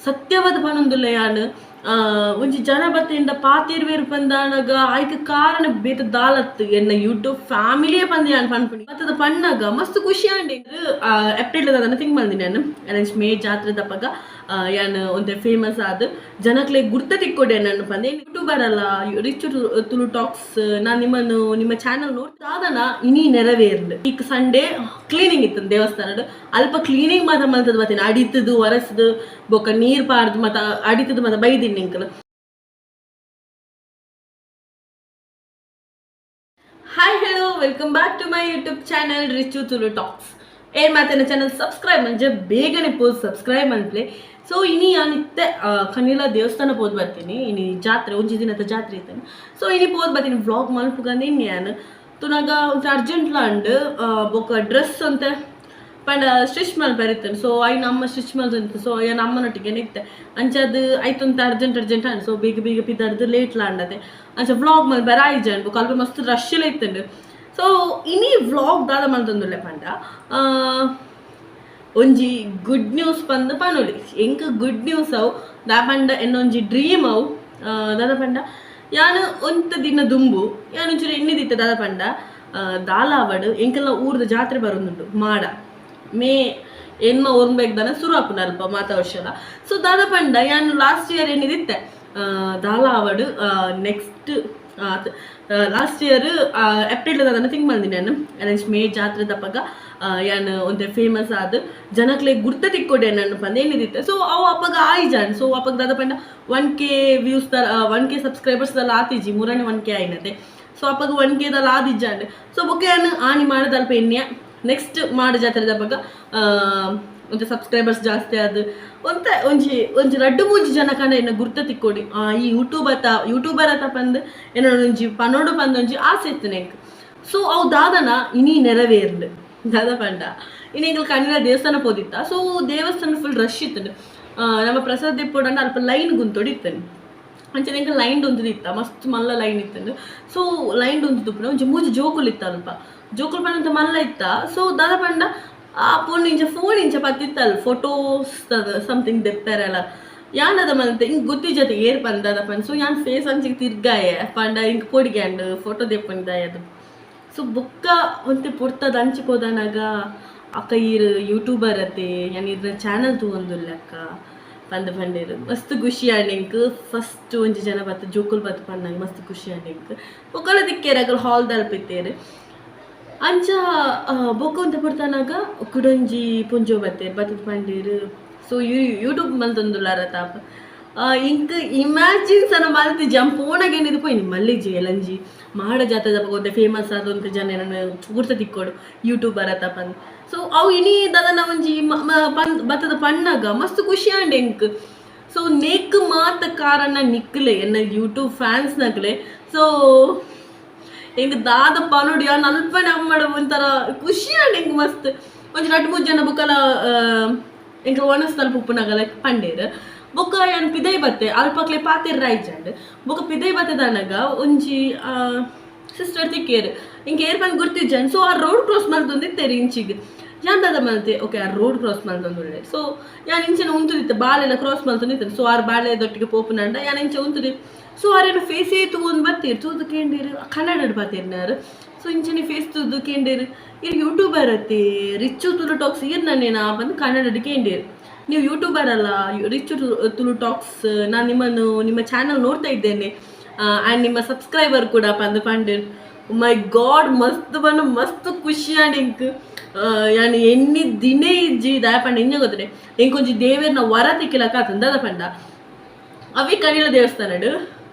ಸತ್ಯವಾದ ಪನೊಂದುಲ್ಲ ಯಾನು ಒಂಜಿ ಜನ ಬತ್ತಿಂದ ಪಾತಿರ್ವೇರು ಪಂದಾನಗ ಆಯ್ಕೆ ಕಾರಣ ಬೇತ ದಾಲತ್ ಎನ್ನ ಯೂಟ್ಯೂಬ್ ಫ್ಯಾಮಿಲಿಯೇ ಪಂದ ಯಾನ್ ಪನ್ಪುನಿ ಮತ್ತದ ಪಣ್ಣಗ ಮಸ್ತ್ ಖುಷಿ ಆಂಡಿ ಏಪ್ರಿಲ್ ಅದನ್ನ ಥಿಂಕ್ ಬಂದಿ ನಾನು ಅರೇಂಜ್ ಮೇ ಜಾತ್ರೆ ದಪ್ಪಗ ಯಾನ್ ಒಂದೇ ಫೇಮಸ್ ಆದ ಜನಕ್ಲೆ ಗುರ್ತ ತಿಕ್ಕೊಡೆ ನನ್ನ ಪಂದೆ ಯೂಟ್ಯೂಬರ್ ಅಲ್ಲ ರಿಚ್ ತುಳು ಟಾಕ್ಸ್ ನಾನು ನಿಮ್ಮ ಚಾನಲ್ ನೋಡ್ತಾದನ ಇನಿ ನೆರವೇರ್ಲು ಈಗ ಸಂಡೇ ಕ್ಲೀನಿಂಗ್ ಇತ್ತು ದೇವಸ್ಥಾನದ ಅಲ್ಪ ಕ್ಲೀನಿಂಗ್ ಮಾತ್ರ ಮಲ್ತದ ಬತ್ತೀನಿ ಅಡಿತದು ಒರೆಸ್ದು ಬೊಕ್ಕ ನೀರ್ ಪಾರ್ದು ಮತ್ತ ಅಡಿತದು ಮತ್ತ ಬೈದಿನಿ ನಿಂಕಲ್. Hi hello welcome back to my YouTube channel rich Tulu talks. ಏನ್ ಮಾತೇನ ಚಾನಲ್ ಸಬ್ಸ್ಕ್ರೈಬ್ ಮಂಜೆ ಬೇಗನೆ ಪೋಸ್ ಸಬ್ಸ್ಕ್ರೈಬ್ ಅಂತಲೇ. ಸೊ ಇನಿ ನಾನಿತ್ತೆ ಕನಿಲ ದೇವಸ್ಥಾನ ಪೋದ್ ಬರ್ತೀನಿ ಇನಿ ಜಾತ್ರೆ ಒಂಜಿ ದಿನದ ಜಾತ್ರೆ ಇತ್ತೇನೆ. ಸೊ ಇನಿ ಪೋದ್ ಬರ್ತೀನಿ ವ್ಲಾಗ್ ಮಲ್ಪುಗಂದು ಇನ್ನು ನಾನು ತುನಾಗ ಒಂದು ಅರ್ಜೆಂಟ್ ಲಾಂಡ್ ಬೊಕ್ಕ ಡ್ರೆಸ್ ಅಂತ ಪಂಡ ಸ್ಟಿಚ್ ಮೇಲೆ ಬರೀತಾನೆ. ಸೊ ಐನು ಅಮ್ಮ ಸ್ಟಿಚ್ ಮೇಲೆ ಅಂತು. ಸೊ ಏನು ಅಮ್ಮನೊಟ್ಟಿಗೆ ನಿಕ್ತೆ ಅಂಚದು ಆಯ್ತು ಅಂತ ಅರ್ಜೆಂಟ್ ಅನ್. ಸೊ ಬೇಗ ಬೇಗ ಪಿದ್ದಾಡ್ದು ಲೇಟ್ ಲಾಂಡದೆ ಅಂಚ ವ್ಲಾಗ್ ಮೇಲೆ ಬೇರೆ ಆಯ್ಜಂಡು ಅಲ್ಪ ಮಸ್ತ್ ರಶ್ ಎಲ್ಲ ಇತ್ತಂಡು. ಸೊ ಇನಿ ವ್ಲಾಗ್ ದಾದ ಮಲ್ತೊಂದುಲ್ಲೆ ಪಂಡ ಒಂಜಿ ಗುಡ್ ನ್ಯೂಸ್ ಪಂದು ಪನೊಲಿ ಎಂಕ್ ಗುಡ್ ನ್ಯೂಸ್ ಅವು ದಾ ಪಂಡ ಎನ್ನೊಂಜಿ ಡ್ರೀಮ್ ಅವು ದಾದ ಪಂಡ ಯಾನು ಒಂತ ದಿನ ದುಂಬು ಯಾನು ಒಂಚೂರು ಎಣ್ಣಿದಿತ್ತೆ ದಾದ ಪಂಡ ದಾಲಾವಡ್ ಎಂಕೆಲ್ಲ ಊರ್ದ ಜಾತ್ರೆ ಬರೋದುಂಟು ಮಾಡ ಮೇ ಎನ್ಮ ಓರ್ಬೇಕದಾನ ಶುರು ಆಪುನ ಅಲ್ಪ ಮಾತ ವರ್ಷಲ. ಸೊ ದಾದ ಪಂಡ ಯಾನು ಲಾಸ್ಟ್ ಇಯರ್ ಎಣ್ಣಿದಿತ್ತೆ ದಾಲಾವಡ್ ನೆಕ್ಸ್ಟ್ ಲಾಸ್ಟ್ ಇಯರ್ ಏಪ್ರಿಲ್ ಅದನ್ನ ಥಿಂಕ್ ಬಂದಿನಿ ನಾನು ಅರೇಂಜ್ ಮೇ ಜಾತ್ರೆ ದಪ್ಪಗ ಯಾನು ಒಂದೇ ಫೇಮಸ್ ಆದ ಜನಕ್ಲೆ ಗುರ್ತ ತಿಕ್ಕೊಡೆ ನನ್ನ ಪಂದ ಏನಿದಿತ್ತೆ. ಸೊ ಅವು ಅಪ್ಪಗ ಆಯ್ಜಾನ್. ಸೊ ಅಪ್ಪಗ ದಾದ ಪಂಡ 1K ವ್ಯೂಸ್ 1K ಸಬ್ಸ್ಕ್ರೈಬರ್ಸ್ ದಲ್ಲ ಆತಿಜಿ ಮೂರನೇ 1K ಆಯ್ನತೆ. ಸೊ ಅಪ್ಪಗ 1K ದಲ್ಲ ಆದಿಜ್ಜಾಂಡ್. ಸೊ ಬೊಕ್ಕೆ ಯಾನು ಆನಿ ಮಾಡದ ಅಲ್ಪ ಎಣ್ಣೆ ನೆಕ್ಸ್ಟ್ ಮಾಡ ಜಾತ್ರೆ ದಪ್ಪಗ ಒಂದು ಸಬ್ಸ್ಕ್ರೈಬರ್ಸ್ ಜಾಸ್ತಿ ಆದ ಒಂತ ಒಂಜಿ ರಡ್ಡು ಮೂಜಿ ಜನ ಕಂಡ ಎನ್ನ ಗುರ್ತ ತಿಕ್ಕೊಡಿ ಈ ಯೂಟ್ಯೂಬರ್ ಅತ ಪಂದ್ ಏನೋ ಒಂಜಿ ಪನೋಡು ಪಂದ್ ಒಂಜಿ ಆಸೆ ಇತ್ತು ನೆಂಕ್. ಸೊ ಅವು ದಾದನ ಇನಿ ನೆರವೇರ್ಲು ದಾದ ಪಂಡ ಇನ್ನೆಂಗಳು ಕಣ್ಣಿನ ದೇವಸ್ಥಾನ ಪೋದಿತ್ತ. ಸೊ ದೇವಸ್ಥಾನ ಫುಲ್ ರಶ್ ಇತ್ತು. ನಮ್ಮ ಪ್ರಸಾದ್ ದೆಪ್ಪೋಡಂಡ ಅಲ್ಪ ಲೈನ್ ಗುಂತೋಡಿ ಇತ್ತನು ಅಂಚೆ ಎಂಕ ಲೈನ್ ಒಂದಿತ್ತ ಮಸ್ತ್ ಮಲ್ಲ ಲೈನ್ ಇತ್ತಂಡು. ಸೊ ಲೈನ್ ಒಂದು ತುಪ್ಪನ ಒಂಜಿ ಮೂಜಿ ಜೋಕುಲ್ ಇತ್ತ ಅಲ್ಪ ಜೋಕುಲ್ ಪಂಡ ಮಲ್ಲ ಇತ್ತ. ಸೊ ದಾದ ಪಂಡ ಆ ಫೋನ್ ಇಂಚ ಪತ್ತಿತ್ತಲ್ಲ ಫೋಟೋಸ್ ಸಮಥಿಂಗ್ ದೆಪ್ತಾರಲ್ಲ ಯಾನದ ಮಲ್ತೆ ಹಿಂಗೆ ಗೊತ್ತಿ ಜೊತೆ ಏರ್ ಬಂದದ ಪಂಡ. ಸೊ ಯಾನ್ ಫೇಸ್ ಅಂಚಿಗೆ ತಿರ್ಗಾಯ ಪಂಡ ಹಿಂಗೆ ಪೊಡಿಗ್ಯಾಂಡ್ ಫೋಟೋ ದೆಪ್ಪಂದಾಯ ಅದು. ಸೊ ಬೊಕ್ಕ ಒಂತೆ ಪೊರ್ತದ ಅಂಚಿಗೆ ಹೋದನಾಗ ಅಕ್ಕ ಈರು ಯೂಟ್ಯೂಬರ್ ಅತ್ತೆ ಯಾನ್ ಇದ್ರ ಚಾನಲ್ ತಗೊಂದುಲ್ಲ ಅಕ್ಕ ಪಂಡಿರು ಮಸ್ತ್ ಖುಷಿ ಆಂಡೆಂಕ್. ಫಸ್ಟ್ ಒಂಜಿ ಜನ ಬತ್ತ ಜೋಕುಲ್ ಬತ್ತ ಪಂಡಂಗೆ ಮಸ್ತ್ ಖುಷಿ ಆಂಡೆಂಕ್. ಬೊಕ್ಕಲ ತಿಕ್ಕೇರಾಗಲ್ ಹಾಲ್ ದಲ್ಪಿತ್ತೇರು ಅಂಚ ಬೊಕ್ಕ ಅಂತ ಪಡ್ತಾನಾಗ ಕುಡೊಂಜಿ ಪುಂಜೋ ಬತ್ತದ ಪಂಡೀರು. ಸೊ ಯೂಟ್ಯೂಬ್ ಮಲ್ತೊಂದುಲ್ಲಾರ ತಾಪ ಇಂಕ್ ಇಮ್ಯಾಜಿನ್ ಸನ ಮಲ್ತಿ ಫೋನಾಗ ಏನಿದು ಪೋಯ್ ಮಲ್ಲಿಜಿ ಎಲಂಜಿ ಮಾಡ ಜಾತದ ಒಂದೇ ಫೇಮಸ್ ಆದಂಥ ಜನ ಏನನ್ನು ಗುರ್ತ ತಿಕ್ಕೋಡು ಯೂಟ್ಯೂಬರ್ ಅತ ಪಂದ್. ಸೊ ಅವು ಇನಿ ದಾದನ ಒಂಜಿ ಬತ್ತದ ಪಣ್ಣಾಗ ಮಸ್ತ್ ಖುಷಿ ಆಂಡ್ ಎಂಕ್. ಸೊ ನೆಕ್ ಮಾತ ಕಾರಣ ನಿಕ್ಲೆ ಎನ್ನ ಯೂಟ್ಯೂಬ್ ಫ್ಯಾನ್ಸ್ ನಕ್ಲೆ. ಸೊ ಹೆಂಗೆ ದಾದ ಪನೋಡಿ ಯಾನ್ ಅಲ್ಪನೆ ಅಮ್ಮಡ ಒಂಥರ ಖುಷಿ ಆಂಡ್ ಹೆಂಗೆ ಮಸ್ತ್ ಒಂಜಿ 2-3 ಜನ ಬೊಕ್ಕಲ ಎಂಕ ಒಣಸ್ತಲ್ಪ ಉಪ್ಪುನಾಗಲ ಪಂಡೇರು ಬೊಕ್ಕ ಯಾನ್ ಪಿದೈ ಬತ್ತೆ ಅಲ್ಪಕ್ಲೆ ಪಾತಿರ್ ರಾಯ್ಜಂಡ್ ಬೊಕ್ಕ ಪಿದೈ ಬತ್ತದನಗ ಒಂಜಿ ಸಿಸ್ಟರ್ ತಿಕ್ಕೇರು ಹಿಂಗೆ ಏರ್ ಬಂದು ಗುರ್ತಿಜ್ಜಂಡ್. ಸೊ ಆ ರೋಡ್ ಕ್ರಾಸ್ ಮಲ್ತೊಂದಿತ್ತೇರಿ ಇಂಚಿಗೆ ಯಾನ್ ದಾದ ಮಲ್ತೆ ಓಕೆ ಆ ರೋಡ್ ಕ್ರಾಸ್ ಮಲ್ತೊಂದುಳ್ಳೆ. ಸೊ ಯಾನ್ ಇಂಚೆನ ಉಂತುದಿತ್ತೆ ಬಾಳೆಲ್ಲ ಕ್ರಾಸ್ ಮಲ್ತೊಂದಿತ್ತು. ಸೊ ಆರು ಬಾಳೆದೊಟ್ಟಿಗೆ ಪೋಪುನಂಡ ಯಾನ್ ಇಂಚೆ ಉಂತುದಿ. ಸೊ ಆರೇನು ಫೇಸೇ ತೂದು ಬತ್ತೀರು ತೂದು ಕೇಂಡೀರು ಕನ್ನಡ ಬಾತೀರ್ನಾರು. ಸೊ ಇಂಚನೆ ಫೇಸ್ ತೂದು ಕೇಂಡೀರು ಇರು ಯೂಟ್ಯೂಬರ್ ಅತ್ತೆ ರಿಚ್ ತುಳು ಟಾಕ್ಸ್ ಇರ್ ನನ್ನೇನಾ ಬಂದು ಕನ್ನಡ ಕೇಂಡೀರು. ನೀವು ಯೂಟ್ಯೂಬರ್ ಅಲ್ಲ ರಿಚ್ ತುಳು ಟಾಕ್ಸ್ ನಾನು ನಿಮ್ಮ ಚಾನಲ್ ನೋಡ್ತಾ ಇದ್ದೇನೆ ಆ್ಯಂಡ್ ನಿಮ್ಮ ಸಬ್ಸ್ಕ್ರೈಬರ್ ಕೂಡ ಪಂಡಿರು. ಮೈ ಗಾಡ್ ಮಸ್ತ್ ಬಂದು ಮಸ್ತ್ ಖುಷಿ ಆಂಡ್ ಇಂಕ್ ಯಾನ್ ಎಣ್ಣಿ ದಿನೇ ಇಜ್ಜಿ ದಯ ಪಂಡ ಇಂಜ ಗೊತ್ತಡೆ ಎಂಕೊಂಜಿ ದೇವೇರ್ನ ವರ ತಿಕ್ಕಿಲಕ್ಕ ಆತಂದದ ಪಂಡ ಅವೇ ಕನಿಲ ದೇವಸ್ಥಾನಡು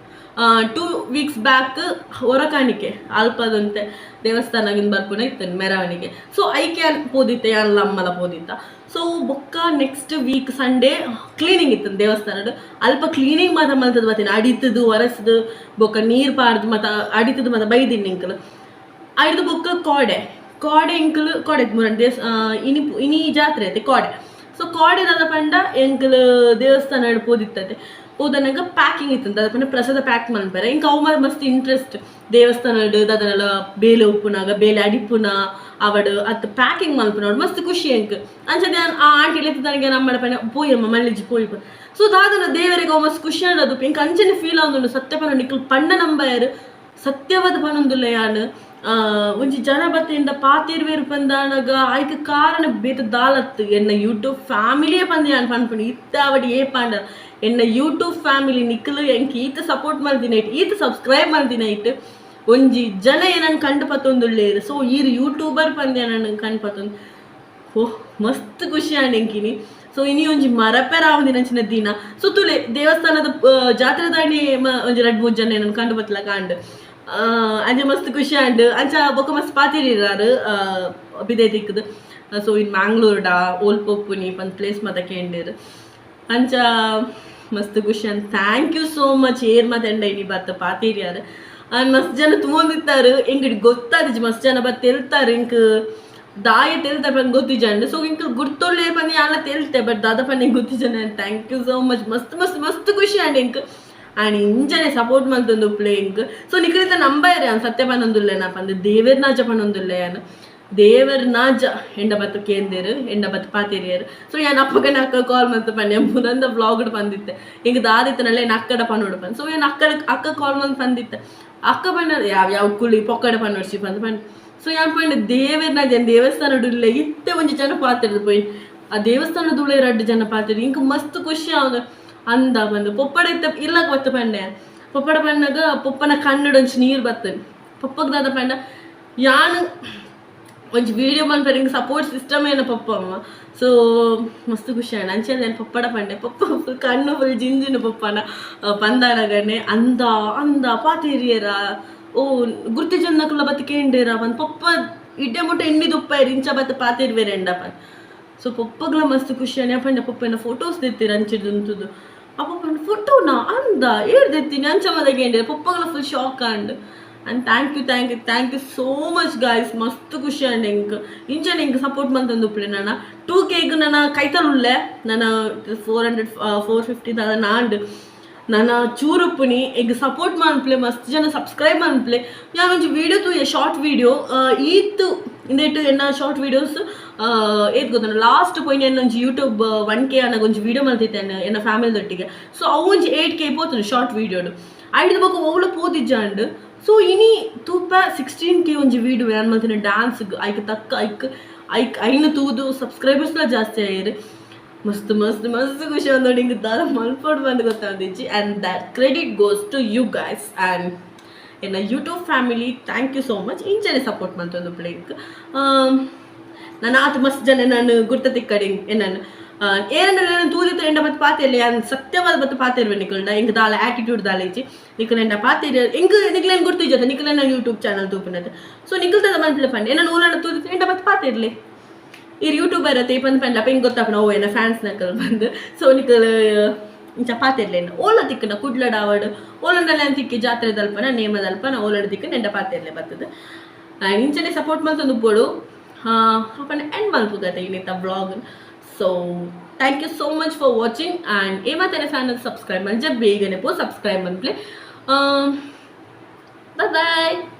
2 weeks ಬ್ಯಾಕ್ ಹೊರಕಾಣಿಕೆ ಅಲ್ಪದಂತೆ ದೇವಸ್ಥಾನಗಿಂದ ಬರ್ಪುನ ಇತ್ತೇನೆ ಮೆರವಣಿಗೆ. ಸೊ ಐಕೆ ಪೋದಿತ್ತೆ ಯಾನಲ್ಲ ಅಮ್ಮಲ ಪೋದಿತ್ತ. ಸೊ ಬೊಕ್ಕ ನೆಕ್ಸ್ಟ್ ವೀಕ್ ಸಂಡೇ ಕ್ಲೀನಿಂಗ್ ಇತ್ತು ದೇವಸ್ಥಾನಡು ಅಲ್ಪ ಕ್ಲೀನಿಂಗ್ ಮಾತ್ರ ಮಲ್ತದ ಬತ್ತೀನಿ ಅಡಿತದು ಒರೆಸ್ದು ಬೊಕ್ಕ ನೀರು ಪಾರ್ದು ಮತ್ತು ಅಡಿತದು ಮತ್ತು ಬೈದಿನಿ ಎಂಕಲು ಅಡಿದು ಬೊಕ್ಕ ಕೋಡೆ ಎಂಕಲು ಕೋಡೆ ಮೂರನೇ ಇನಿ ಜಾತ್ರೆ ಐತೆ ಕೋಡೆ. ಸೊ ಕೋಡೆ ದಾದ ಪಂಡ ಎಂಕಲು ದೇವಸ್ಥಾನ ಪೋದಿತ್ತತೆ ಹೋದನಾಗ ಪ್ಯಾಕಿಂಗ್ ಇತ್ತು ಅದನ್ನ ಪ್ರಸಾದ ಪ್ಯಾಕ್ ಮಲ್ಪರೆ ಇಂಕ ಅವು ಮಸ್ತ್ ಇಂಟ್ರೆಸ್ಟ್ ದೇವಸ್ಥಾನ ಅದನ್ನೆಲ್ಲ ಬೇಲೆ ಉಪ್ಪುನಾಗ ಬೇಲೆ ಅಡಿಪುನ ಅವಡು ಅದು ಪ್ಯಾಕಿಂಗ್ ಮಲ್ಪುನ ಮಸ್ತ್ ಖುಷಿ ಎಂಕ್ ಅಂಚದೆ ಆ ಆಂಟಿ ಲೆತ್ತದಾನಿಗೆ ನಮ್ಮ ಪೋಯಮ್ಮ ಮಲ್ಲಿಜಿ ಪೋಯಿ ಸೊ ದಾದನ ದೇವರಿಗೆ ಮಸ್ತ್ ಖುಷಿ ಅನ್ನೋದು ಇಂಕ ಅಂಚನೆ ಫೀಲ್ ಆಗುಂಡು ಸತ್ಯ ಪನ ನಿಕ್ಕಲ್ ಪಂಡ ನಂಬಾಯರು ಸತ್ಯವಾದ ಪನೊಂದುಲ್ಲ ಯಾನು ಒಂಜಿ ಜನ ಬತ್ತಿಂದ ಪಾತಿರ್ವೇರು ಪಂದಾನಗ ಆಯ್ಕೆ ಕಾರಣ ಬೇತ ದಾಲತ್ತು ಎನ್ನ ಯೂಟ್ಯೂಬ್ ಫ್ಯಾಮಿಲಿಯೇ ಪಂದ ಯಾನು ಪನ್ಪುಂಡು ಇತ್ತಾವಡಿ ಏ ಪಾಂಡ ಎನ್ನ ಯೂಟ್ಯೂಬ್ ಫ್ಯಾಮಿಲಿ ನಿಕ್ಕಲು ಎಂಕ್ ಈತ ಸಪೋರ್ಟ್ ಮಾಡ್ದಿನ ಈತ ಸಬ್ಸ್ಕ್ರೈಬ್ ಮಾಡ್ದಿನ ಇಟ್ಟು ಒಂಜಿ ಜನ ಏನನ್ನು ಕಂಡು ಪತ್ತೊಂದುಳ್ಳೇರು ಸೊ ಈರು ಯೂಟ್ಯೂಬರ್ ಪಂದ್ಯ ನನ್ನ ಕಂಡು ಪತ್ತೊಂದು ಓಹ್ ಮಸ್ತ್ ಖುಷಿ ಆಂಡೆಂಕಿನಿ ಸೊ ಇನಿ ಒಂಜಿ ಮರಪೆರ ಆವೊಂದಿನ ಅಂಚಿನ ದಿನ ಸೊ ತುಲೆ ದೇವಸ್ಥಾನದ ಜಾತ್ರೆ ದಾಂಡಿ ಒಂಜಿ 2-3 ಜನ ಏನನ್ನು ಕಂಡು ಪತ್ತಲ ಕಾಂಡ್ ಅಂಚೆ ಮಸ್ತ್ ಖುಷಿ ಆಂಡ್ ಅಂಚ ಬೊಕ್ಕ ಮಸ್ತ್ ಪಾತಿರಿರಾರು ಬಿದೆ ದಿಕ್ಕದು ಸೊ ಇನ್ ಮ್ಯಾಂಗ್ಳೂರ್ಡ ಓಲ್ ಪೊಪ್ಪುನಿ ಪಂದ್ ಪ್ಲೇಸ್ ಮತ ಕೇಂಡೇರು ಅಂಚ ಮಸ್ತ್ ಖುಷಿ ಅಂತ ಥ್ಯಾಂಕ್ ಯು ಸೋ ಮಚ್ ಏರ್ ಮತೆಂಡ ಇನಿ ಬತ್ತ ಪಾತಿರಿಯಾರು ಮಸ್ತ್ ಜನ ತುಂಬಿರ್ತಾರೆ ಎಂಗಡಿ ಗೊತ್ತಾದ ಮಸ್ತ್ ಜನ ಬತ್ ತೆಲ್ತಾರೆ ಇಂಕ್ ದಾಯ ತೆಲ್ತಾರೆ ಪಂದ್ ಗೊತ್ತಿಜಂಡು ಸೊ ಇಂಕ ಗುರ್ತೊಳ್ಳೆ ಪಂದ್ ಎಲ್ಲ ತೆಲ್ತೆ ಬಟ್ ದಾದ ಪಂಡ್ ಹೆಂಗೆ ಗೊತ್ತಿಜನ ಥ್ಯಾಂಕ್ ಯು ಸೋ ಮಚ್ ಮಸ್ತ್ ಮಸ್ತ್ ಮಸ್ತ್ ಖುಷಿ ಆಂಡ್ ಇಂಕ್ ಆ್ಯಂಡ್ ಇಂಜನೆ ಸಪೋರ್ಟ್ ಮಾಡ್ತಂದು ಪ್ಲೇ ಇಂಕ್ ಸೊ ನಿಖಲಿತ ನಂಬಾಯ್ರೆ ಅವ್ನು ಸತ್ಯ ಪನ್ನೊಂದುಲ್ಲೆ ನಾ ಪಂದ್ ದೇವರ್ ನಾಜ ಪನ್ನೊಂದುಲ್ಲೆ ಯಾನು ದೇವರ್ ನಾಜ ಎಂಡ ಬತ್ತು ಕೇಂದೇರು ಎಂಡ ಬತ್ತು ಪಾತಿರಿಯರು ಸೊ ಯಾನ್ ಅಪ್ಪಗನ ಅಕ್ಕ ಕಾಲ್ ಮಂತ್ ಪನ್ನೆ ಮುರಂದ ಬ್ಲಾಗ್ ಬಂದಿತ್ತೆ ಹಿಂಗ ದಾದಿತ್ತನಲ್ಲ ಏನು ಅಕ್ಕಡ ಪನ್ನೋಡು ಪನ್ ಸೊ ಏನು ಅಕ್ಕ ಕಾಲ್ ಮಂತ್ ಬಂದಿತ್ತೆ ಅಕ್ಕ ಪಣ್ಣ ಯಾವ ಕುಳಿ ಪೊಕ್ಕಡ ಪನ್ನೋಡ್ಸಿ ಪಂದ್ ಪಣ್ಣ ಸೊ ಯಾನ್ ಪಂಡ ದೇವರ್ ನಾಜ ದೇವಸ್ಥಾನಡು ಇಲ್ಲ ಇತ್ತೆ ಒಂಜಿ ಜನ ಪಾತಿರ್ದು ಪೋಯಿ ಆ ದೇವಸ್ಥಾನದುಳ್ಳೆ 2 ಜನ ಪಾತಿರು ಇಂಕ ಮಸ್ತ್ ಖುಷಿ ಆಗ ಅಂದ ಬಂದು ಪೊಪ್ಪಡ ಇತ್ತ ಇಲ್ಲಕ ಬತ್ತ ಪಂಡೆ ಪೊಪ್ಪಡ ಪಣ್ಣಗ ಪೊಪ್ಪನ ಕನ್ನಡ ಒಂಚು ನೀರು ಬರ್ತದೆ ಪಪ್ಪಗೆ ದಾದ ಪಂಡ ಯಾನು ಒಂಚು ವೀಡಿಯೋ ಮಾಡ್ತಾರೆ ಹಿಂಗೆ ಸಪೋರ್ಟ್ ಸಿಸ್ಟಮ್ ಏನೋ ಪಪ್ಪ ಅಮ್ಮ ಸೊ ಮಸ್ತ್ ಖುಷಿ ಆಣ ಅಂಚೆ ಪಪ್ಪಡ ಪಂಡೆ ಪಪ್ಪ ಫುಲ್ ಕಣ್ಣು ಫುಲ್ ಜಿಂಜಿನ ಪಪ್ಪನ ಪಂದಾಡಗನೆ ಅಂದ ಅಂದ ಪಾತಿರಿಯರ ಓ ಗುರ್ತಿ ಜನ್ನಕುಲ್ಲ ಬತ್ತು ಕೇಂಡೇರ ಪಂದ್ ಪಪ್ಪ ಇಡ್ಡೆ ಮುಟ್ಟ ಎಣ್ಣಿದು ಉಪ್ಪ ಇಂಚ ಬತ್ತು ಪಾತಿರ್ವೇರೆಂಡ ಪನ್ ಸೊ ಪಪ್ಪಗ್ಲ ಮಸ್ತ್ ಖುಷಿ ಆಣ ಪಂಡೆ ಪಪ್ಪನ ಫೋಟೋಸ್ ತೆತ್ತೀರ ಅಂಚಿದಂತದ್ದು ಆ ಪಪ್ಪನ ಫೋಟೋನಾ ಅಂದ ಹೇಳ್ದೆತ್ತೀನಿ ಅಂಚ ಮದಗೇಂಡೇರ ಪಪ್ಪಗ್ಲ ಫುಲ್ ಶಾಕ್ ಆಂಡ್ and thank you so much guys ಮಸ್ತ್ ಖುಷಿ ಅಂಡ್ ಇಂಕ್ ಇಂಚನೆ ಇಂಕ್ ಸಪೋರ್ಟ್ ಮಂತಂದು ಉಪ್ಲೆ ನಾನು 2K ನನ್ನ ಕೈತಲುಲ್ಲೆ ನಾನು 450 ದಾದ ನಾಂಡ್ ನಾನು ಚೂರುಪ್ಪುನಿ ಈಗ ಸಪೋರ್ಟ್ ಮಾಡ್ಪ್ಲೆ ಮಸ್ತ್ ಜನ ಸಬ್ಸ್ಕ್ರೈಬ್ ಮಾಡ್ಪ್ಲೆ ಯಾವೊಂಜಿ ವೀಡಿಯೋ ತು ಶಾರ್ಟ್ ವೀಡಿಯೋ ಈತು ಇಂದೇಟು ಎನ್ನ ಶಾರ್ಟ್ ವೀಡಿಯೋಸ್ ಏತ್ ಗೊತ್ತ ಲಾಸ್ಟ್ ಪೋಯಿನ ಎನ್ನೊಂಜಿ ಯೂಟ್ಯೂಬ್ 1K ಅನ್ನಗ ಒಂಜಿ ವೀಡಿಯೋ ಮಲ್ತಿದ್ದೇನೆ ಎನ್ನ ಫ್ಯಾಮಿಲಿದೊಟ್ಟಿಗೆ ಸೊ ಅವು ಒಂಜಿ 8K ಪೋತನು ಶಾರ್ಟ್ ವೀಡಿಯೋಡು ಐದು ಬೊಕ್ಕ ಅವಳು ಪೋದಿಜ್ಜಾಂಡ್ ಸೊ ಇನಿ ತೂಪ 16K ಒಂಜಿ ವೀಡಿಯೋ ನಾನು ಮಾಡ್ತೀನಿ ಡ್ಯಾನ್ಸ್ಗೆ ಐಕ್ ತಕ್ಕ ಐಕ್ ಐನು ತೂದು ಸಬ್ಸ್ಕ್ರೈಬರ್ಸ್ಲ ಜಾಸ್ತಿ ಆಯ್ರು ಮಸ್ತ್ ಮಸ್ತ್ ಮಸ್ತ್ ಖುಷಿ ಅಂದೋಡಿ ಹಿಂಗೆ ದಾರ ಮಲ್ಪೋಡು ಬಂದು ಗೊತ್ತಾದಿಚ್ಚಿ and that credit goes to you guys and ಎನ್ನ YouTube family thank you so much ಇಂಚನೆ ಸಪೋರ್ಟ್ ಮಾಡ್ತಂದು ಪ್ಲೇಕ್ ನಾನು ಆತ ಮಸ್ತ್ ಜನ ನಾನು ಗುರ್ತ ತಿಕ್ಕಡಿ ಏನನ್ನು ಏನಂದ್ರೆ ತೂದಿತ್ತು ಎಂಡ ಬತ್ತು ಪಾತಿರ್ಲಿ ಸತ್ಯವಾದ ಬತ್ತು ಪಾತಿರ್ವೆ ನಿಕಲ್ಡ ಹಿಂಗೆ ದಾಲ ಆಟಿಟ್ಯೂಡ್ ದಾಲ ಇಚ್ಚಿ ನಿಕಲ್ ಎಂಡ ಪಾತಿರ್ ಹಿಂಗೆ ನಿಕ್ಲೇನು ಗುರ್ತಿಜತ್ತ ನಿಕಲ್ ನಾನು ಯೂಟ್ಯೂಬ್ ಚಾನಲ್ ತೂಪಿನದು ಸೊ ನಿಕಲ್ತದ ಮನ್ಪ್ಲೆ ಪಂಡೆ ಏನೋ ನೂಲಣ್ಣ ತೂದಿತ್ತು ಎಂಡ ಬತ್ತು ಪಾತಿರ್ಲಿ ಈ ಯೂಟ್ಯೂಬರ್ ಇರತ್ತೆ ಪಂದ್ ಪಂಡ್ಲಪ್ಪ ಹಿಂಗೆ ಗೊತ್ತಾಪನ ಓ ಏನ ಫ್ಯಾನ್ಸ್ ನಕಲ್ ಬಂದು ಸೊ ನಿಕಲ್ ಇಂಚ ಪಾತಿರ್ಲೇನು ಓಲ ತಿಕ್ಕನ ಕುಡ್ಲಡ ಅವಡು ಓಲಂಡಲ್ಲ ತಿಕ್ಕಿ ಜಾತ್ರೆ ದಲ್ಪನ ನೇಮದಲ್ಪನ ಓಲಡ ತಿಕ್ಕನ ಎಂಡ ಪಾತಿರ್ಲೆ ಬರ್ತದೆ ಇಂಚನೆ ಸಪೋರ್ಟ್ ಮಾಡ್ತಂದು ಬೋಡು ಅಪ್ಪನ ಎಂಡ್ ಮಲ್ಪುಗತ್ತೆ ಇನ್ನಿತ್ತ vlog so thank you so much for watching and ಏಮಾತೇನೆ ಚಾನಲ್ ಸಬ್ಸ್ಕ್ರೈಬ್ ಮಾಡಿ ಬೇಗನೆ ಪೋ ಸಬ್ಸ್ಕ್ರೈಬ್ ಮಾಡ್ಪ್ಲೆ bye bye.